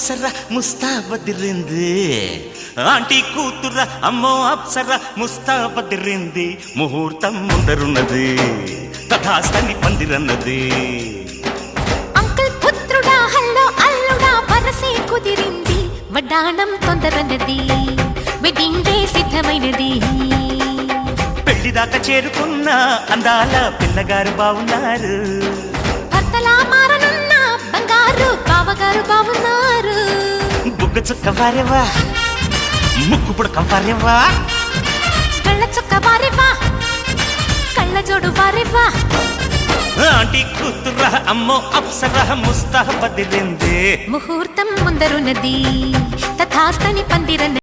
Apsara ముస్తాబదిరింది aunty కూతుర అమ్మో అప్సర ముస్తాబదిరింది ముహూర్తం ముందరున్నది తథాస్తని పందిరన్నది uncle పుత్రుడా hello అల్లుడా వరసే కుదిరింది వడ్డాణం తొందరన్నది వెడ్డింగ్ డే సిద్ధమైనది పెళ్లిదాకా చేరుకున్న అందాల పిల్లగారు బావున్నారు భర్తలా మారనున్న బంగారు బావగారు బావున్నారు బుగ్గ చుక్క వారేవా ముక్కు పుడక వారేవా కళ్ళ చుక్క వారేవా కళ్ళ జోడు వారేవా ఆంటీ కూతుర అమ్మో అప్సర ముస్తాబదిరింది ముహూర్తం ముందరున్నది తథాస్తని పందిరన్నది